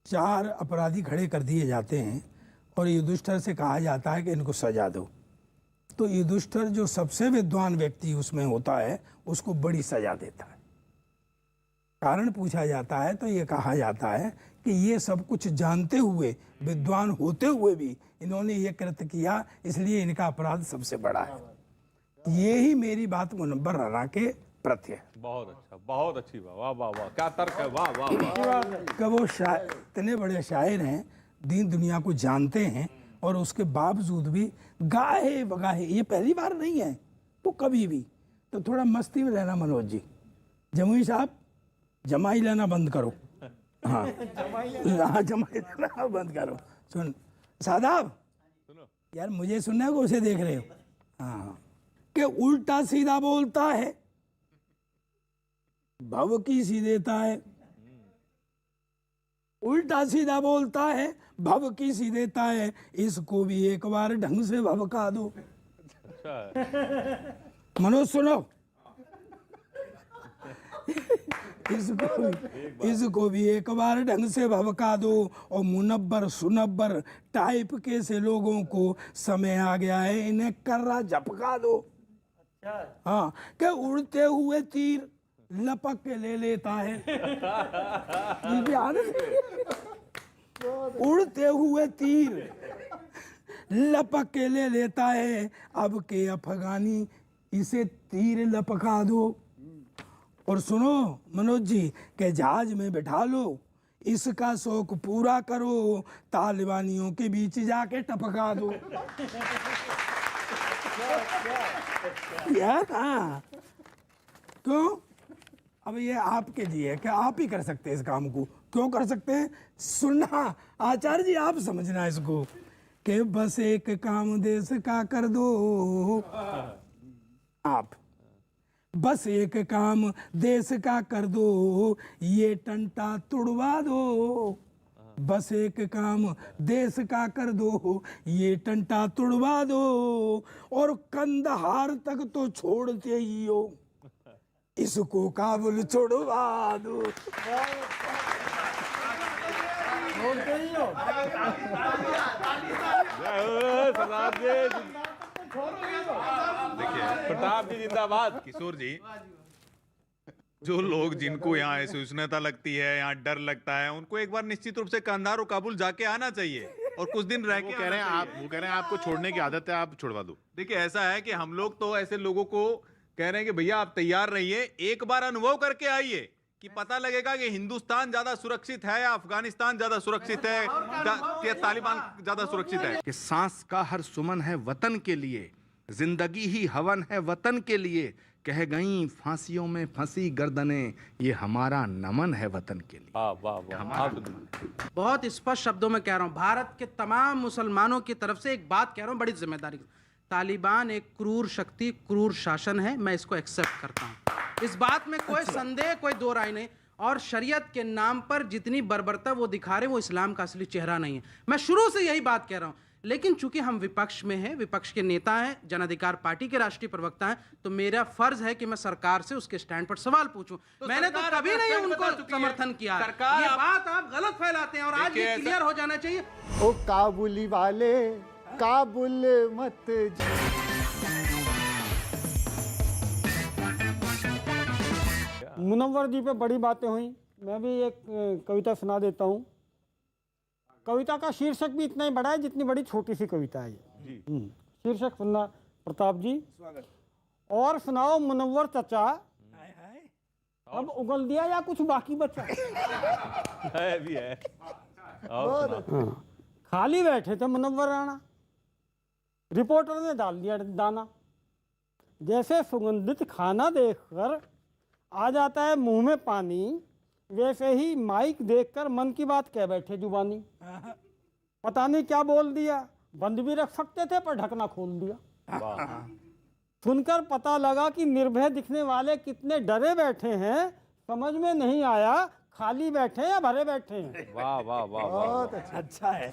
चार अपराधी खड़े कर दिए जाते हैं, और युधिष्ठिर से कहा जाता है कि इनको सजा दो। तो युधिष्ठिर जो सबसे विद्वान व्यक्ति उसमें होता है, उसको बड़ी सजा देता है। कारण पूछा जाता है तो ये कहा जाता है कि ये सब कुछ जानते हुए, विद्वान होते हुए भी इन्होंने ये कृत्य किया, इसलिए इनका अपराध सबसे बड़ा है। ये ही मेरी बात मुनव्वर राणा के प्रति है। बहुत अच्छा, बहुत अच्छी बात, वाह वाह वाह, क्या तर्क है, वाह वाह वाह। कि वो इतने बड़े शायर हैं, दीन दुनिया को जानते हैं, और उसके बावजूद भी गाहे बगाहे, ये पहली बार नहीं है, तो कभी भी तो थोड़ा मस्ती में रहना मनोज जी। जमुई साहब, जमाई लेना बंद करो। हाँ जमाई लेना बंद करो। सुन साहब, यार मुझे सुनना है कि उसे देख रहे हो? हाँ, कि उल्टा सीधा बोलता है, भव की सी देता है, उल्टा सीधा बोलता है, भव की सी देता है, इसको भी एक बार ढंग से भवका दो। मनोज सुनो, इसको भी एक बार ढंग से भभका दो और मुनब्बर सुनब्बर टाइप के से लोगों को समय आ गया है, इन्हें कर्रा झपका दो। हाँ, के उड़ते हुए तीर लपक के ले लेता है। ये भी आदत है। उड़ते हुए तीर लपक के ले लेता है, अब के अफगानी इसे तीर लपका दो। और सुनो मनोज जी, के जहाज में बैठा लो, इसका शौक पूरा करो, तालिबानियों के बीच जाके टपका दो। यार हाँ, क्यों? अब ये आपके जी है, क्या आप ही कर सकते हैं इस काम को? क्यों कर सकते हैं? सुनना आचार्य जी, आप समझना इसको, कि बस एक काम देश का कर दो। आप बस एक काम देश का कर दो, ये टंटा तुड़वा दो। बस एक काम देश का कर दो, ये टंटा तुड़वा दो। और कंदहार तक तो छोड़ते ही हो, इसको काबुल छोड़वा दो। देखिए प्रताप जी जिंदाबाद। किशोर जी, जो लोग जिनको यहाँ असहिष्णुता लगती है, यहाँ डर लगता है, उनको एक बार निश्चित रूप से कंधार और काबुल जाके आना चाहिए और कुछ दिन रह के वो कह रहे हैं आपको छोड़ने की आदत है, आप छुड़वा दो। देखिए ऐसा है कि हम लोग तो ऐसे लोगों को कह रहे हैं कि भैया आप तैयार रहिए, एक बार अनुभव करके आइए कि पता लगेगा कि हिंदुस्तान ज्यादा सुरक्षित है या अफगानिस्तान ज्यादा सुरक्षित है या तालिबान ज्यादा सुरक्षित है। कि सांस का हर सुमन है वतन के लिए, जिंदगी ही हवन है वतन के लिए, कह गई फांसियों में फंसी गर्दनें, ये हमारा नमन है वतन के लिए। वाह वाह वाह। बहुत स्पष्ट शब्दों में कह रहा हूँ, भारत के तमाम मुसलमानों की तरफ से एक बात कह रहा हूँ बड़ी जिम्मेदारी से। तालिबान एक क्रूर शक्ति, क्रूर शासन है, मैं इसको एक्सेप्ट करता हूँ, इस बात में कोई संदेह, कोई दो राय नहीं। और शरीयत के नाम पर जितनी बर्बरता वो दिखा रहे हैं, वो इस्लाम का असली चेहरा नहीं है। मैं शुरू से यही बात कह रहा हूँ, लेकिन चूंकि हम विपक्ष में हैं, विपक्ष के नेता हैं, जन अधिकार पार्टी के राष्ट्रीय प्रवक्ता हैं, तो मेरा फर्ज है कि मैं सरकार से उसके स्टैंड पर सवाल पूछूं। मैंने तो कभी नहीं उनको समर्थन किया। ये बात आप गलत फैलाते हैं और आज ये क्लियर हो जाना चाहिए। ओ काबुली वाले काबुल मत जा। मुनव्वर जी पे बड़ी बातें हुई, मैं भी एक कविता सुना देता हूँ। कविता का शीर्षक भी इतना ही बड़ा है जितनी बड़ी छोटी सी कविता है ये। शीर्षक सुनना प्रताप जी। और सुनाओ मुनव्वर चचा, अब उगल दिया या कुछ बाकी बचा? है भी है। खाली बैठे थे मुनव्वर राणा, रिपोर्टर ने डाल दिया दाना। जैसे सुगंधित खाना देखकर आ जाता है मुंह में पानी, वैसे ही माइक देखकर मन की बात कह बैठे जुबानी। पता नहीं क्या बोल दिया, बंद भी रख सकते थे पर ढकना खोल दिया। सुनकर पता लगा कि निर्भय दिखने वाले कितने डरे बैठे हैं, समझ में नहीं आया खाली बैठे या भरे बैठे हैं। वाह वाह वाह बहुत अच्छा है।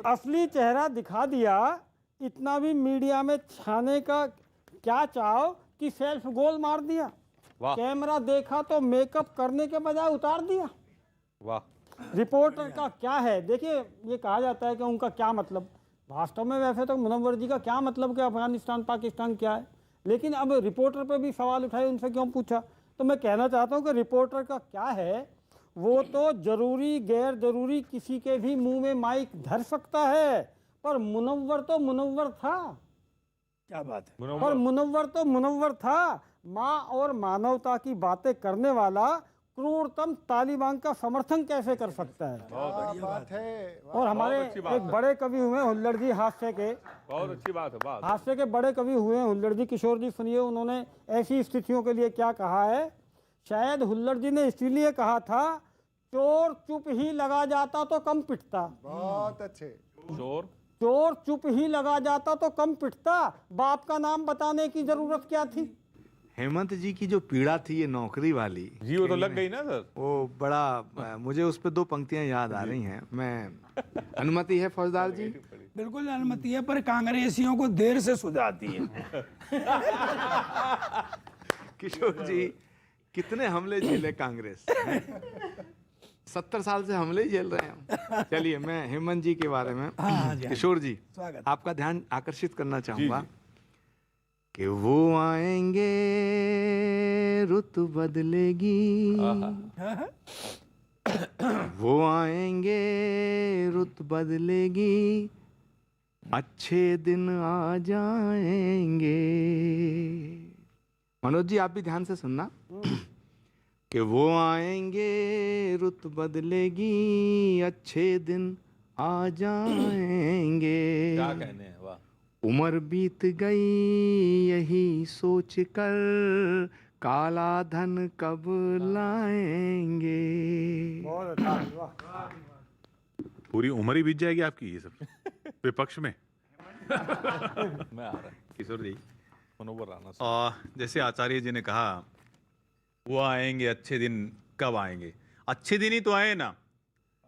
असली चेहरा दिखा दिया, इतना भी मीडिया में छाने का क्या चाव कि सेल्फ गोल मार दिया। वाह। कैमरा देखा तो मेकअप करने के बजाय उतार दिया। वाह। रिपोर्टर का क्या है, देखिए ये कहा जाता है कि उनका क्या मतलब, वास्तव में वैसे तो मुनव्वर जी का क्या मतलब कि अफगानिस्तान पाकिस्तान क्या है, लेकिन अब रिपोर्टर पे भी सवाल उठाए, उनसे क्यों पूछा। तो मैं कहना चाहता हूँ कि रिपोर्टर का क्या है, वो तो जरूरी गैर जरूरी किसी के भी मुंह में माइक धर सकता है, पर मुनव्वर तो मुनव्वर था। क्या बात है। पर मुनव्वर तो मुनव्वर था। माँ और मानवता की बातें करने वाला क्रूरतम तालिबान का समर्थन कैसे कर सकता है। बात है। और हमारे एक बड़े कवि हुए हुल्लड़ जी, हास्य के, बहुत अच्छी बात है। बात हास्य के बड़े कवि हुए हैं हुल्लड़ जी। किशोर जी सुनिए उन्होंने ऐसी स्थितियों के लिए क्या कहा है। शायद हुल्लड़ जी ने इसीलिए कहा था, चोर चुप ही लगा जाता तो कम पिटता। बहुत अच्छे। चोर चुप ही लगा जाता तो कम पिटता, बाप का नाम बताने की जरूरत क्या थी। हेमंत जी की जो पीड़ा थी ये नौकरी वाली जी, वो तो लग गई ना सर। वो बड़ा, मुझे उस पे दो पंक्तियां याद आ रही हैं। मैं अनुमति है फौजदार जी? बिल्कुल अनुमति है, पर कांग्रेसियों को देर से सुझाती है। किशोर जी, कितने हमले झेले कांग्रेस। 70 साल से हमले ही झेल रहे हैं हम। चलिए, मैं हेमंत जी के बारे में, किशोर जी, आपका ध्यान आकर्षित करना चाहूंगा कि वो आएंगे रुत बदलेगी, वो आएंगे रुत बदलेगी, अच्छे दिन आ जाएंगे। मनोज जी, आप भी ध्यान से सुनना कि वो आएंगे रुत बदलेगी, अच्छे दिन आ जाएंगे। क्या कहने हैं, वाह। उम्र बीत गई यही सोच कर, काला धन कब लाएंगे। पूरी उम्र ही बीत जाएगी आपकी ये सब विपक्ष में। मैं आ रहा किशोर जी, मनोवर राणा जैसे आचार्य जी ने कहा, वो आएंगे अच्छे दिन, कब आएंगे? अच्छे दिन ही तो आए ना,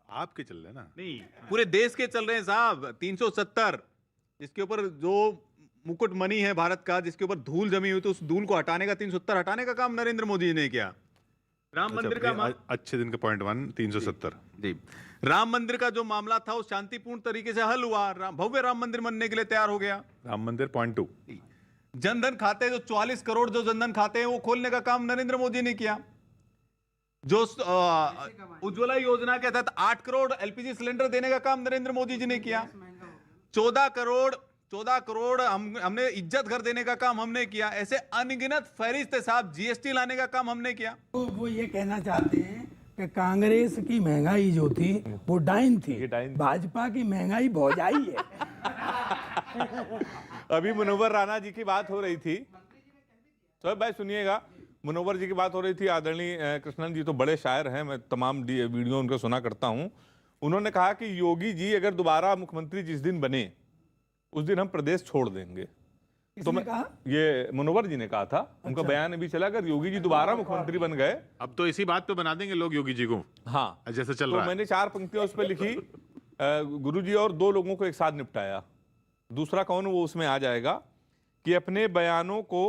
आपके चल रहे ना, नहीं पूरे देश के चल रहे हैं साहब। 370 जिसके ऊपर जो मुकुट मणि है भारत का, जिसके ऊपर धूल जमी हुई, तो उस धूल को हटाने का, 370 हटाने का काम नरेंद्र मोदी जी ने किया। राम मंदिर का अच्छे दिन का पॉइंट 1 370 जी, राम मंदिर का जो मामला था वो शांतिपूर्ण तरीके से हल हुआ, भव्य राम मंदिर बनने के लिए तैयार हो गया। राम मंदिर पॉइंट 2। जनधन खाते, जो 44 करोड़ जो जनधन खाते हैं वो खोलने का काम नरेंद्र मोदी ने किया। जो उज्ज्वला योजना के तहत 8 करोड़ एलपीजी सिलेंडर देने का काम नरेंद्र मोदी जी ने किया। 14 करोड़ हमने इज्जत घर देने का काम हमने किया। ऐसे अनगिनत फहरिस्त है साहब। जीएसटी लाने का काम हमने किया। तो वो ये कहना चाहते हैं कि कांग्रेस की महंगाई जो थी वो डाइन थी, भाजपा की महंगाई भौजाई है। अभी मनोवर राणा जी की बात हो रही थी, तो भाई सुनिएगा, मनोवर जी की बात हो रही थी। आदरणीय कृष्णन जी तो बड़े शायर हैं, मैं तमाम वीडियो उनका सुना करता हूं। उन्होंने कहा कि योगी जी अगर दोबारा मुख्यमंत्री जिस दिन बने उस दिन हम प्रदेश छोड़ देंगे। तो मैं कहा? ये मनोवर जी ने कहा था। उनका बयान अभी चला, अगर योगी जी दोबारा मुख्यमंत्री बन गए, अब तो इसी बात पे बना देंगे लोग योगी जी को। हाँ, जैसे चल तो रहा है। मैंने 4 पंक्तियां उस पर लिखी। गुरुजी और 2 लोगों को एक साथ निपटाया। दूसरा कौन, वो उसमें आ जाएगा कि अपने बयानों को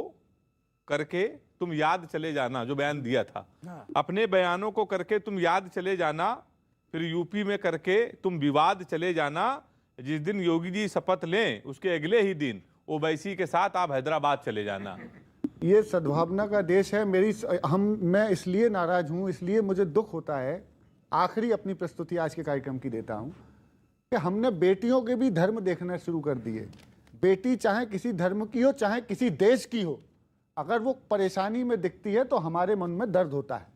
करके तुम याद चले जाना, जो बयान दिया था, अपने बयानों को करके तुम याद चले जाना, फिर यूपी में करके तुम विवाद चले जाना। जिस दिन योगी जी शपथ लें उसके अगले ही दिन ओवैसी के साथ आप हैदराबाद चले जाना। ये सद्भावना का देश है। मैं इसलिए नाराज हूँ, इसलिए मुझे दुख होता है। आखिरी अपनी प्रस्तुति आज के कार्यक्रम की देता हूँ कि हमने बेटियों के भी धर्म देखना शुरू कर दिए। बेटी चाहे किसी धर्म की हो, चाहे किसी देश की हो, अगर वो परेशानी में दिखती है तो हमारे मन में दर्द होता है।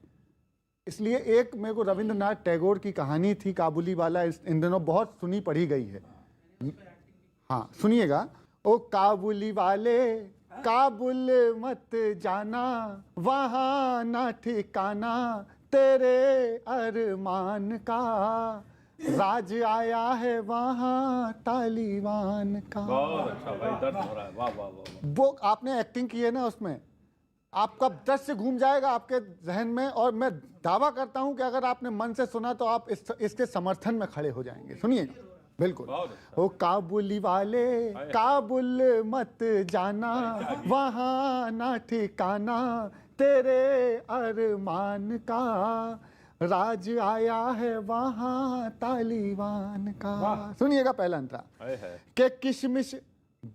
इसलिए एक मेरे को रविंद्रनाथ टैगोर की कहानी थी काबुली वाला, इन दिनों बहुत सुनी पढ़ी गई है। हाँ सुनिएगा। ओ काबुली वाले काबुल मत जाना, वहाँ ना ठिकाना तेरे अरमान का, राज आया है वहाँ तालिबान का। बहुत अच्छा भाई, दर्द हो रहा है। वाह वाह वाह। वो आपने एक्टिंग की है ना, उसमें आपका दृश्य घूम जाएगा आपके जहन में, और मैं दावा करता हूं कि अगर आपने मन से सुना तो आप इसके समर्थन में खड़े हो जाएंगे। सुनिए बिल्कुल। ओ काबुली वाले काबुल मत जाना, वहाँ ना ठिकाना तेरे अरमान का, राज आया है वहाँ तालिबान का। सुनिएगा पहला अंतरा के किशमिश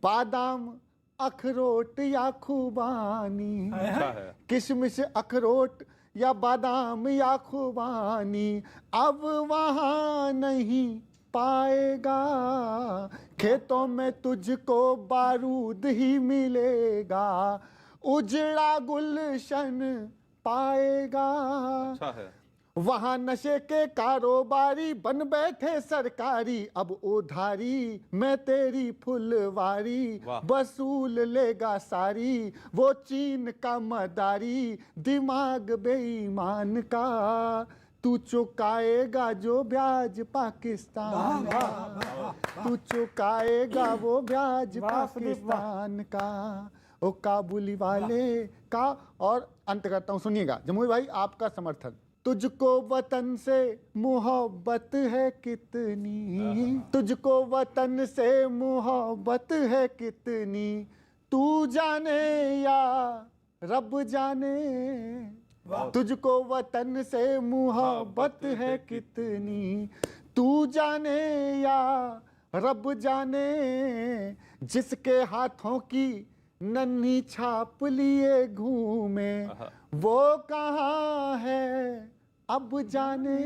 बादाम अखरोट या खुबानी, किशमिश अखरोट या बादाम या खुबानी अब वहाँ नहीं पाएगा, खेतों में तुझको बारूद ही मिलेगा, उजड़ा गुलशन पाएगा। अच्छा है। वहाँ नशे के कारोबारी बन बैठे सरकारी, अब उधारी मैं तेरी फुलवारी वसूल लेगा सारी, वो चीन का मदारी दिमाग बेईमान का, तू चुकाएगा जो ब्याज पाकिस्तान का, तू चुकाएगा वो ब्याज पाकिस्तान का। ओ काबुली वाले का। और अंत करता हूँ, सुनिएगा जमुई भाई आपका समर्थन। तुझको वतन से मोहब्बत है कितनी, तुझको वतन से मोहब्बत है कितनी, तू जाने या रब जाने, तुझको वतन से मुहब्बत है कितनी, तू जाने या रब जाने, जिसके हाथों की नन्ही छाप लिए घूमे, वो कहाँ है अब जाने,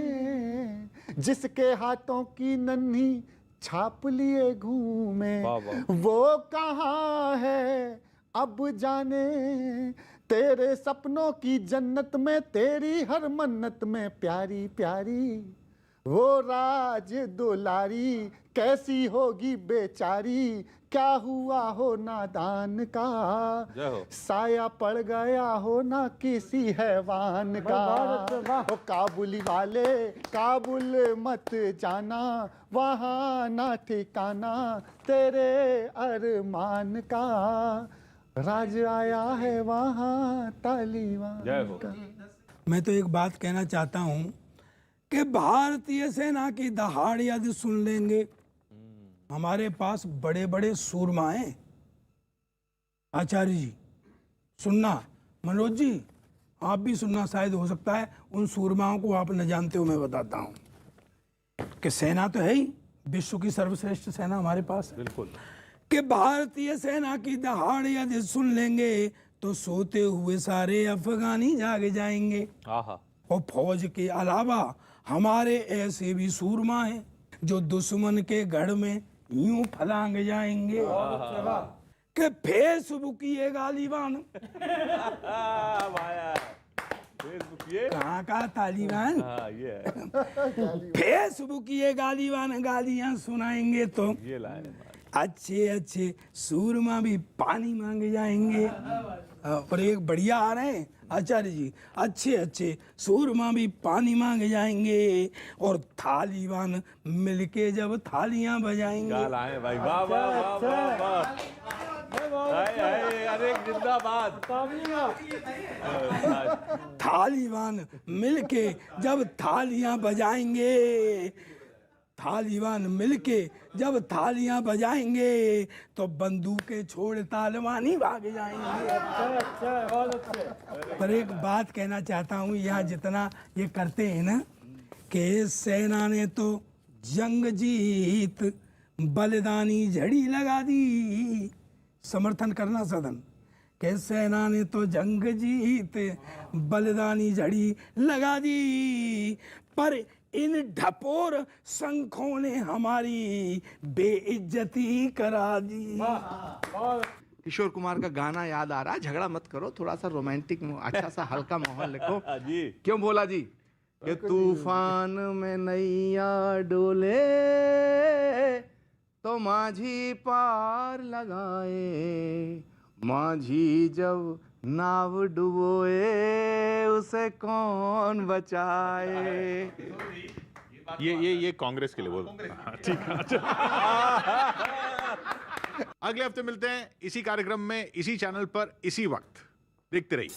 जिसके हाथों की नन्ही छाप लिए घूमे, वो कहाँ है अब जाने, तेरे सपनों की जन्नत में, तेरी हर मन्नत में प्यारी प्यारी वो राज दुलारी, कैसी होगी बेचारी, क्या हुआ हो नादान का, साया पड़ गया हो ना किसी हैवान का, ओ काबुली वाले काबुल मत जाना, वहाँ ना ठिकाना तेरे अरमान का, राज आया है वहाँ तालिबान का। मैं तो एक बात कहना चाहता हूँ कि भारतीय सेना की दहाड़ यदि सुन लेंगे, हमारे पास बड़े बड़े सूरमा हैं। आचार्य जी सुनना, मनोज जी आप भी सुनना, शायद हो सकता है उन सूरमाओं को आप न जानते हो। मैं बताता हूँ कि सेना तो है ही, विश्व की सर्वश्रेष्ठ सेना हमारे पास है। बिल्कुल। कि भारतीय सेना की दहाड़ यदि सुन लेंगे तो सोते हुए सारे अफगानी जाग जाएंगे। और फौज के अलावा हमारे ऐसे भी सूरमा हैं जो दुश्मन के गढ़ में यूं फलांग जाएंगे कि फेसबुक ये गालिबान कहाँ का तालिबान, फेसबुक ये गालिबान गालियां सुनाएंगे तो अच्छे अच्छे सूरमा भी पानी मांगे जाएंगे। और एक बढ़िया आ रहे हैं आचार्य जी, अच्छे अच्छे सूरमा भी पानी मांगे जाएंगे और तालिबान मिलके जब थालियां बजाएंगे। भाई वाह वाह वाह वाह वाह, अरे जिंदाबाद। तालिबान मिलके जब थालियां बजाएंगे, तालिबान मिलके जब थालियां बजाएंगे तो बंदूकें छोड़ तालिबानी भाग जाएंगे। पर एक बात कहना चाहता हूँ, यहाँ जितना ये करते हैं ना कि सेना ने तो जंग जीत बलिदानी झड़ी लगा दी, समर्थन करना सदन, कि सेना ने तो जंग जीत बलिदानी झड़ी लगा दी, पर इन ढपोर शंखों ने हमारी बेइज्जती करा दी। किशोर कुमार का गाना याद आ रहा है, झगड़ा मत करो, थोड़ा सा रोमांटिक अच्छा सा हल्का माहौल लिखो। जी क्यों बोला जी कि तूफान में नैया डोले तो माझी पार लगाए, माझी जब नाव डुबोए उसे कौन बचाए। ये कांग्रेस के लिए बोल। ठीक है, अच्छा। अगले हफ्ते मिलते हैं इसी कार्यक्रम में, इसी चैनल पर, इसी वक्त। देखते रहिए।